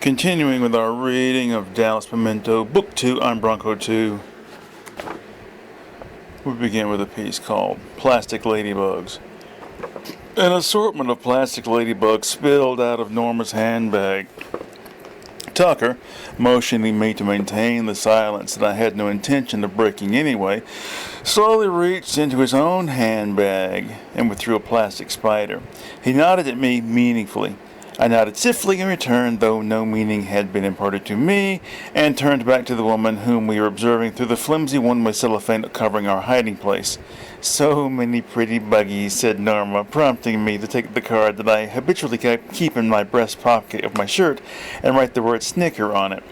Continuing with our reading of Dallas Pimiento, Book 2 on Bronco 2, we begin with a piece called Plastic Ladybugs. An assortment of plastic ladybugs spilled out of Norma's handbag. Tucker, motioning me to maintain the silence that I had no intention of breaking anyway, slowly reached into his own handbag and withdrew a plastic spider. He nodded at me meaningfully. I nodded stiffly in return, though no meaning had been imparted to me, and turned back to the woman whom we were observing through the flimsy one-way cellophane covering our hiding place. "So many pretty buggies," said Norma, prompting me to take the card that I habitually keep in my breast pocket of my shirt and write the word "Snicker" on it.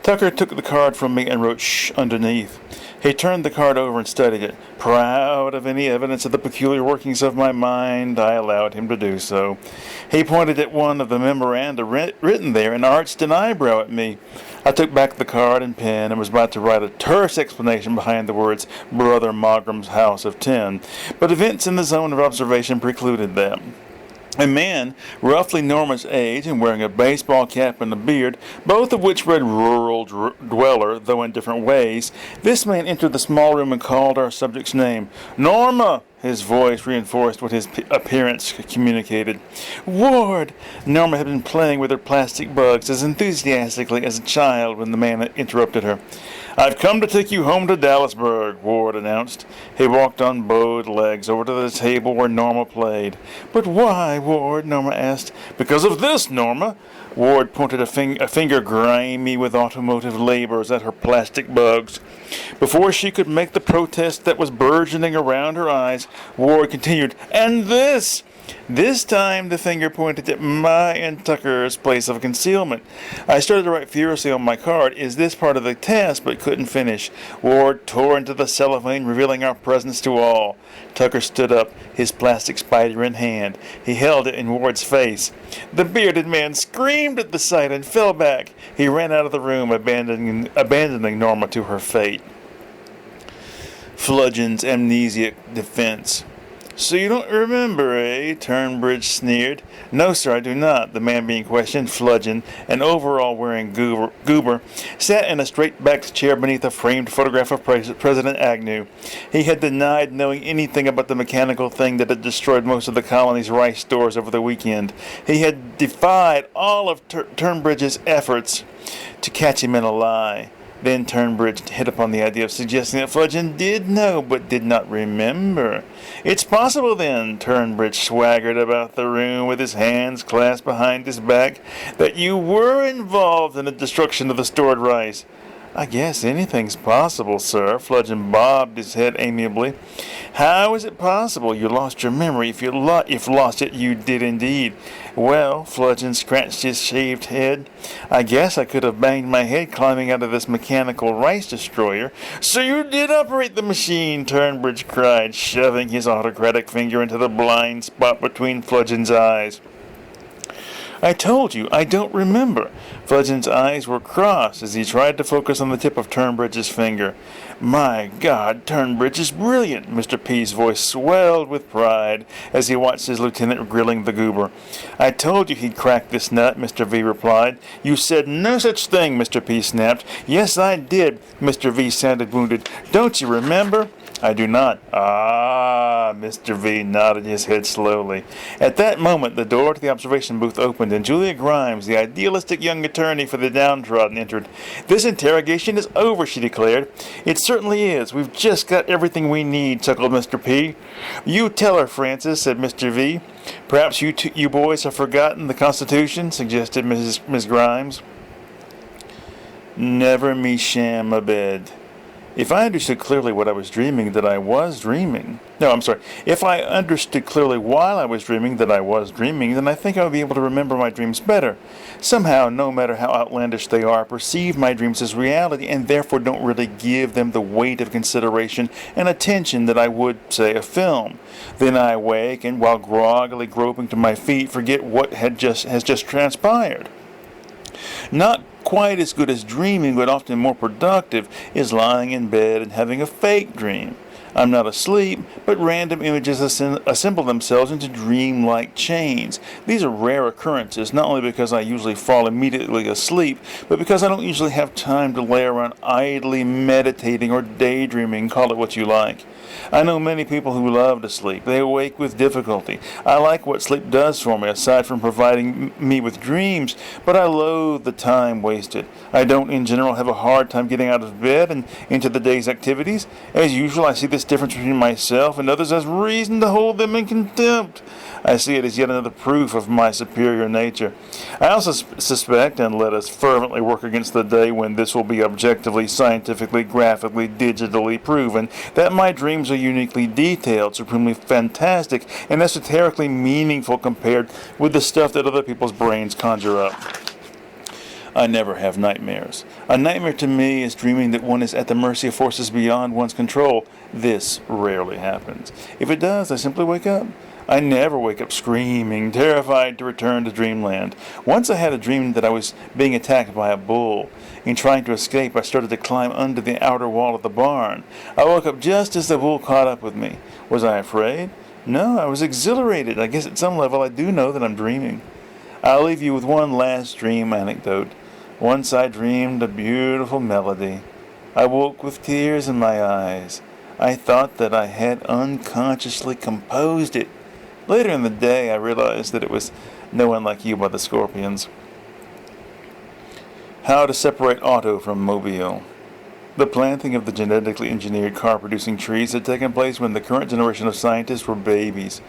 Tucker took the card from me and wrote "Shh" underneath. He turned the card over and studied it. Proud of any evidence of the peculiar workings of my mind, I allowed him to do so. He pointed at one of the memoranda written there and arched an eyebrow at me. I took back the card and pen and was about to write a terse explanation behind the words "Brother Mogram's House of 10," but events in the zone of observation precluded that. A man, roughly Norma's age and wearing a baseball cap and a beard, both of which read rural dweller, though in different ways, this man entered the small room and called our subject's name. "Norma!" His voice reinforced what his appearance communicated. "Ward!" Norma had been playing with her plastic bugs as enthusiastically as a child when the man interrupted her. "I've come to take you home to Dallasburg," Ward announced. He walked on bowed legs over to the table where Norma played. "But why, Ward?" Norma asked. "Because of this, Norma." Ward pointed a finger grimy with automotive labors at her plastic bugs. Before she could make the protest that was burgeoning around her eyes, Ward continued, "And this!" This time the finger pointed at my and Tucker's place of concealment. I started to write furiously on my card, "Is this part of the test?" but couldn't finish. Ward tore into the cellophane, revealing our presence to all. Tucker stood up, his plastic spider in hand. He held it in Ward's face. The bearded man screamed at the sight and fell back. He ran out of the room, abandoning Norma to her fate. Fludgeon's amnesiac defense. "So you don't remember, eh?" Turnbridge sneered. "No, sir, I do not." The man being questioned, Fludgeon, an overall-wearing goober, sat in a straight-backed chair beneath a framed photograph of President Agnew. He had denied knowing anything about the mechanical thing that had destroyed most of the colony's rice stores over the weekend. He had defied all of Turnbridge's efforts to catch him in a lie. Then Turnbridge hit upon the idea of suggesting that Fludgeon did know, but did not remember. "It's possible, then," Turnbridge swaggered about the room with his hands clasped behind his back, "that you were involved in the destruction of the stored rice." "I guess anything's possible, sir." Fludgeon bobbed his head amiably. "How is it possible? You lost your memory. If lost it, you did indeed." "Well," Fludgeon scratched his shaved head, "I guess I could have banged my head climbing out of this mechanical rice destroyer." "So you did operate the machine!" Turnbridge cried, shoving his autocratic finger into the blind spot between Fludgeon's eyes. "I told you, I don't remember." Fludgeon's eyes were crossed as he tried to focus on the tip of Turnbridge's finger. "My God, Turnbridge is brilliant!" Mr. P's voice swelled with pride as he watched his lieutenant grilling the goober. "I told you he'd crack this nut," Mr. V replied. "You said no such thing," Mr. P snapped. "Yes, I did." Mr. V sounded wounded. "Don't you remember?" "I do not." "Ah," Mr. V nodded his head slowly. At that moment, the door to the observation booth opened, and Julia Grimes, the idealistic young attorney for the downtrodden, entered. "This interrogation is over," she declared. "It certainly is. We've just got everything we need," chuckled Mr. P. "You tell her, Francis," said Mr. V. "Perhaps you boys have forgotten the Constitution," suggested Miss Grimes. "Never me sham abed." If I understood clearly what I was dreaming, that I was dreaming. No, I'm sorry. If I understood clearly while I was dreaming that I was dreaming, then I think I would be able to remember my dreams better. Somehow, no matter how outlandish they are, I perceive my dreams as reality and therefore don't really give them the weight of consideration and attention that I would, say, a film. Then I awake and, while groggily groping to my feet, forget what has just transpired. Not quite as good as dreaming, but often more productive, is lying in bed and having a fake dream. I'm not asleep, but random images assemble themselves into dream-like chains. These are rare occurrences, not only because I usually fall immediately asleep, but because I don't usually have time to lay around idly meditating or daydreaming, call it what you like. I know many people who love to sleep. They awake with difficulty. I like what sleep does for me, aside from providing me with dreams, but I loathe the time wasted. I don't, in general, have a hard time getting out of bed and into the day's activities. As usual, I see this difference between myself and others as reason to hold them in contempt. I see it as yet another proof of my superior nature. I also suspect, and let us fervently work against the day when this will be objectively, scientifically, graphically, digitally proven, that my dreams are uniquely detailed, supremely fantastic, and esoterically meaningful compared with the stuff that other people's brains conjure up. I never have nightmares. A nightmare to me is dreaming that one is at the mercy of forces beyond one's control. This rarely happens. If it does, I simply wake up. I never wake up screaming, terrified to return to dreamland. Once I had a dream that I was being attacked by a bull. In trying to escape, I started to climb under the outer wall of the barn. I woke up just as the bull caught up with me. Was I afraid? No, I was exhilarated. I guess at some level I do know that I'm dreaming. I'll leave you with one last dream anecdote. Once I dreamed a beautiful melody. I woke with tears in my eyes. I thought that I had unconsciously composed it. Later in the day, I realized that it was No One Like You by the Scorpions. How to separate Otto from Mobile. The planting of the genetically engineered car-producing trees had taken place when the current generation of scientists were babies.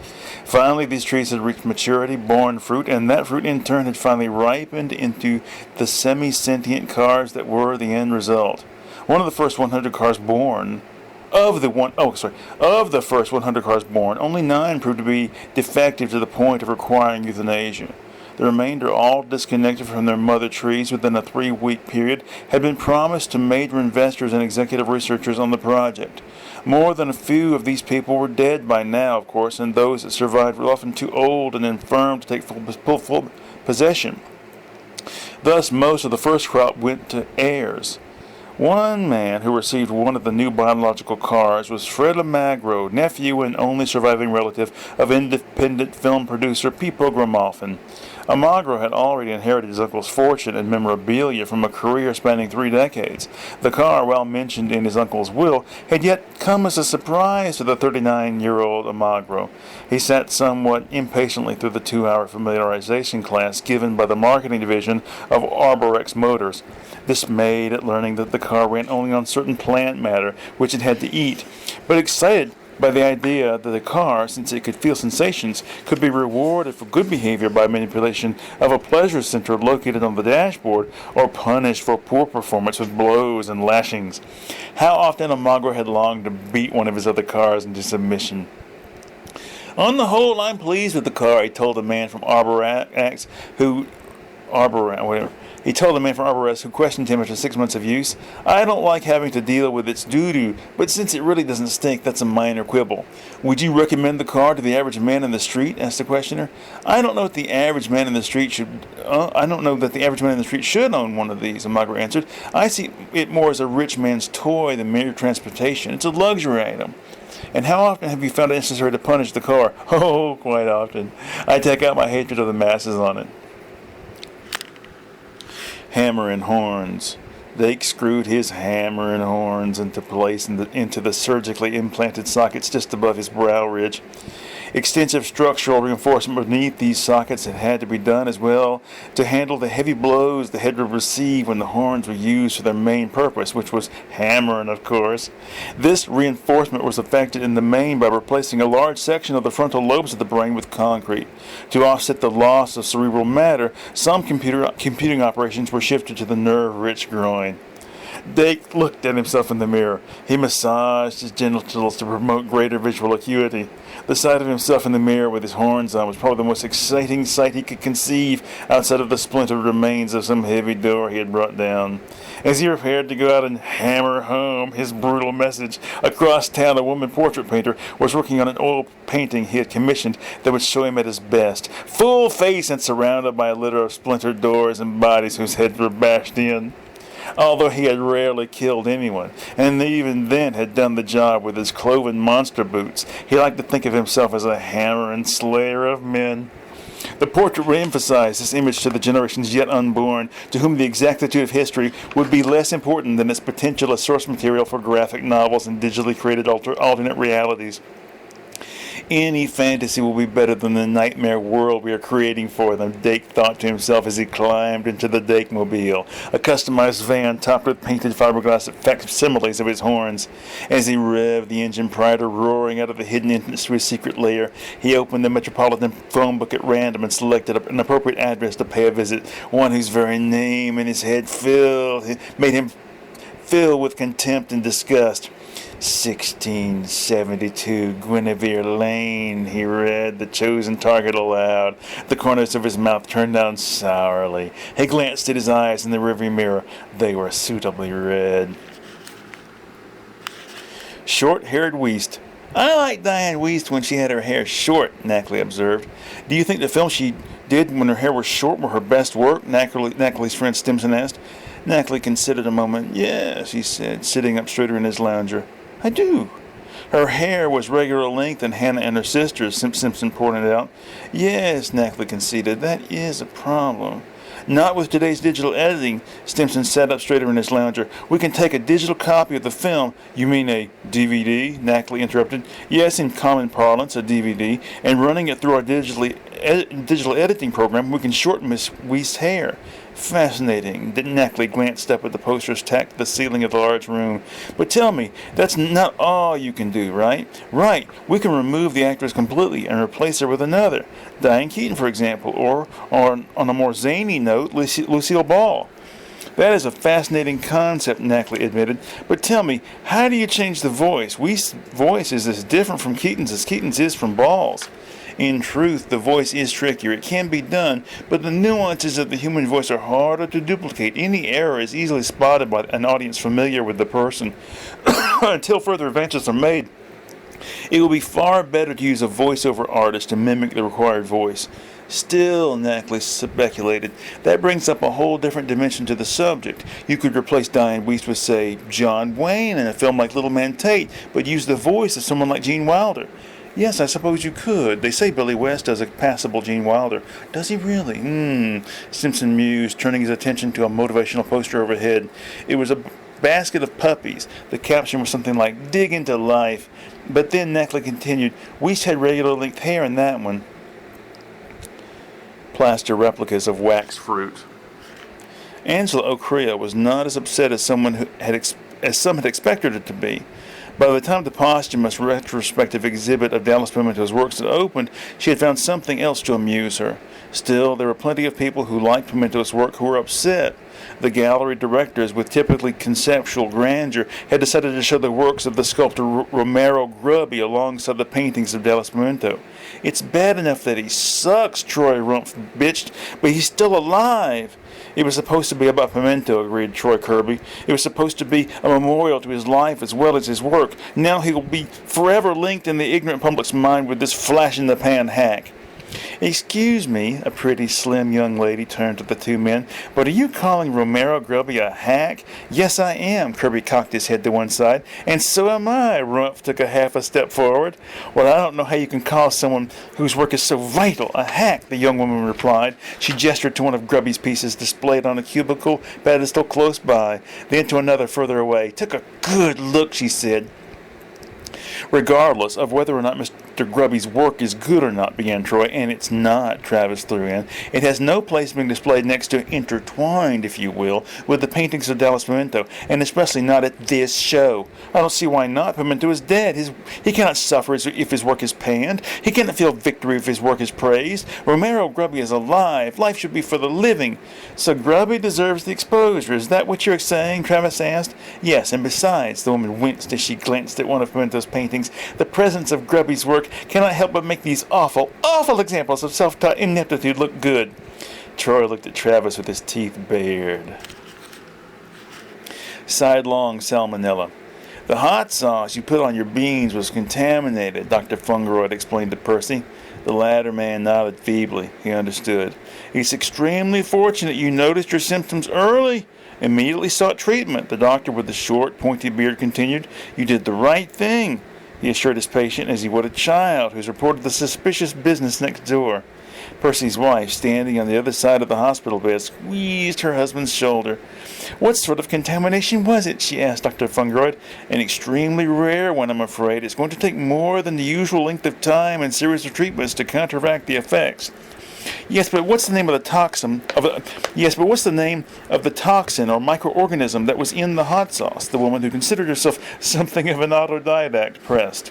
Finally, these trees had reached maturity, borne fruit, and that fruit in turn had finally ripened into the semi-sentient cars that were the end result. One of the first 100 cars born Of the first 100 cars born, only 9 proved to be defective to the point of requiring euthanasia. The remainder, all disconnected from their mother trees within a 3-week period, had been promised to major investors and executive researchers on the project. More than a few of these people were dead by now, of course, and those that survived were often too old and infirm to take full possession. Thus, most of the first crop went to heirs. One man who received one of the new biological cars was Fred Almagro, nephew and only surviving relative of independent film producer Pipo Grimalfin. Almagro had already inherited his uncle's fortune and memorabilia from a career spanning 3 decades. The car, while mentioned in his uncle's will, had yet come as a surprise to the 39-year-old Almagro. He sat somewhat impatiently through the 2-hour familiarization class given by the marketing division of Arborex Motors, dismayed at learning that the car ran only on certain plant matter which it had to eat, but excited by the idea that the car, since it could feel sensations, could be rewarded for good behavior by manipulation of a pleasure center located on the dashboard, or punished for poor performance with blows and lashings. How often Almagro had longed to beat one of his other cars into submission. On the whole, I'm pleased with the car, he told a man from Arborex who questioned him after 6 months of use. I don't like having to deal with its doo-doo, but since it really doesn't stink, that's a minor quibble. Would you recommend the car to the average man in the street? Asked the questioner. I don't know that the average man in the street should own one of these, Almagro answered. I see it more as a rich man's toy than mere transportation. It's a luxury item. And how often have you found it necessary to punish the car? Oh, quite often. I take out my hatred of the masses on it. Hammer and horns. Dake screwed his hammer and horns into place into the surgically implanted sockets just above his brow ridge. Extensive structural reinforcement beneath these sockets had to be done as well to handle the heavy blows the head would receive when the horns were used for their main purpose, which was hammering, of course. This reinforcement was effected in the main by replacing a large section of the frontal lobes of the brain with concrete. To offset the loss of cerebral matter, some computing operations were shifted to the nerve-rich groin. Dake looked at himself in the mirror. He massaged his genitals to promote greater visual acuity. The sight of himself in the mirror with his horns on was probably the most exciting sight he could conceive outside of the splintered remains of some heavy door he had brought down. As he prepared to go out and hammer home his brutal message, across town a woman portrait painter was working on an oil painting he had commissioned that would show him at his best, full face and surrounded by a litter of splintered doors and bodies whose heads were bashed in. although he had rarely killed anyone, and even then had done the job with his cloven monster boots. He liked to think of himself as a hammer and slayer of men. The portrait re-emphasized this image to the generations yet unborn, to whom the exactitude of history would be less important than its potential as source material for graphic novels and digitally created alternate realities. Any fantasy will be better than the nightmare world we are creating for them, Dake thought to himself as he climbed into the Dake-mobile, a customized van topped with painted fiberglass facsimiles of his horns. As he revved the engine prior to roaring out of the hidden entrance to his secret lair, he opened the Metropolitan phone book at random and selected an appropriate address to pay a visit, one whose very name in his head made him fill with contempt and disgust. 1672 Guinevere Lane, he read the chosen target aloud. The corners of his mouth turned down sourly. He glanced at his eyes in the rearview mirror. They were suitably red. Short-haired Weist. I like Diane Weist when she had her hair short, Knackley observed. Do you think the film she did when her hair was short were her best work? Knackley's friend Stimson asked. Knackley considered a moment. Yes, he said, sitting up straighter in his lounger. I do. Her hair was regular length than Hannah and her sisters, Simpson pointed out. Yes, Knackley conceded, that is a problem. Not with today's digital editing, Stimson sat up straighter in his lounger. We can take a digital copy of the film. You mean a DVD? Knackley interrupted. Yes, in common parlance, a DVD. And running it through our digital editing program, we can shorten Miss Weist's hair. Fascinating. Knackley glanced up at the posters tacked to the ceiling of the large room. But tell me, that's not all you can do, right? Right. We can remove the actress completely and replace her with another. Diane Keaton, for example, or on a more zany note, Lucille Ball. That is a fascinating concept, Knackley admitted. But tell me, how do you change the voice? Weist's voice is as different from Keaton's as Keaton's is from Ball's. In truth, the voice is trickier. It can be done, but the nuances of the human voice are harder to duplicate. Any error is easily spotted by an audience familiar with the person. Until further advances are made, it will be far better to use a voiceover artist to mimic the required voice. Still, Knackley speculated, that brings up a whole different dimension to the subject. You could replace Diane Weist with, say, John Wayne in a film like Little Man Tate, but use the voice of someone like Gene Wilder. Yes, I suppose you could. They say Billy West does a passable Gene Wilder. Does he really? Simpson mused, turning his attention to a motivational poster overhead. It was a basket of puppies. The caption was something like, dig into life. But then Knackley continued, Weist had regular length hair in that one. Plaster replicas of wax fruit. Angela O'Crea was not as upset as some had expected her to be. By the time the posthumous retrospective exhibit of Dallas Pimento's works had opened, she had found something else to amuse her. Still, there were plenty of people who liked Pimento's work who were upset. The gallery directors, with typically conceptual grandeur, had decided to show the works of the sculptor Romero Grubby alongside the paintings of Dallas Pimento. It's bad enough that he sucks, Troy Rumpf bitched, but he's still alive. It was supposed to be about Pimento, agreed Troy Kirby. It was supposed to be a memorial to his life as well as his work. Now he will be forever linked in the ignorant public's mind with this flash-in-the-pan hack. Excuse me, a pretty slim young lady turned to the two men, but are you calling Romero Grubby a hack? Yes, I am, Kirby cocked his head to one side. And so am I, Rumpf took a half a step forward. Well, I don't know how you can call someone whose work is so vital a hack, the young woman replied. She gestured to one of Grubby's pieces displayed on a cubicle pedestal close by, then to another further away. Took a good look, she said. Regardless of whether or not Mr. Grubby's work is good or not, began Troy, and it's not, Travis threw in. It has no place being displayed next to, intertwined, if you will, with the paintings of Dallas Pimento, and especially not at this show. I don't see why not. Pimento is dead. He cannot suffer if his work is panned. He cannot feel victory if his work is praised. Romero Grubby is alive. Life should be for the living. So Grubby deserves the exposure. Is that what you're saying? Travis asked. Yes, and besides, the woman winced as she glanced at one of Pimento's paintings, the presence of Grubby's work cannot help but make these awful, awful examples of self-taught ineptitude look good. Troy looked at Travis with his teeth bared. Sidelong salmonella. The hot sauce you put on your beans was contaminated, Dr. Fungeroyd explained to Percy. The latter man nodded feebly. He understood. It's extremely fortunate you noticed your symptoms early. Immediately sought treatment. The doctor with the short, pointy beard continued. You did the right thing, he assured his patient as he would a child who's reported the suspicious business next door. Percy's wife, standing on the other side of the hospital bed, squeezed her husband's shoulder. What sort of contamination was it? She asked Dr. Fungroyd. An extremely rare one, I'm afraid. It's going to take more than the usual length of time and series of treatments to counteract the effects. Yes, but what's the name of the toxin? Yes, but what's the name of the toxin or microorganism that was in the hot sauce? The woman, who considered herself something of an autodidact, pressed.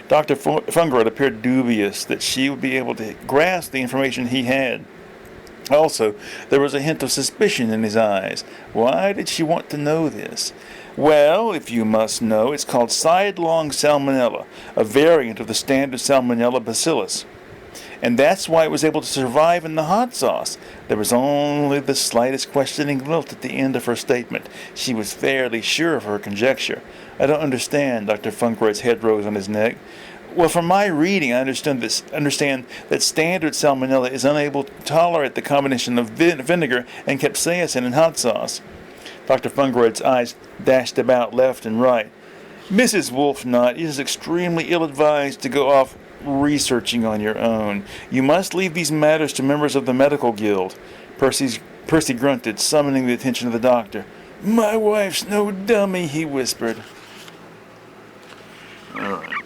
Dr. Fungroyd appeared dubious that she would be able to grasp the information he had. Also, there was a hint of suspicion in his eyes. Why did she want to know this? Well, if you must know, it's called sidelong salmonella, a variant of the standard salmonella bacillus. And that's why it was able to survive in the hot sauce. There was only the slightest questioning lilt at the end of her statement. She was fairly sure of her conjecture. I don't understand. Dr. Fungroyd's head rose on his neck. Well, from my reading, I understand that standard salmonella is unable to tolerate the combination of vinegar and capsaicin in hot sauce. Dr. Fungroyd's eyes dashed about left and right. Mrs. Wolfnut, it is extremely ill-advised to go off researching on your own. You must leave these matters to members of the medical guild. Percy grunted, summoning the attention of the doctor. My wife's no dummy, he whispered. All right.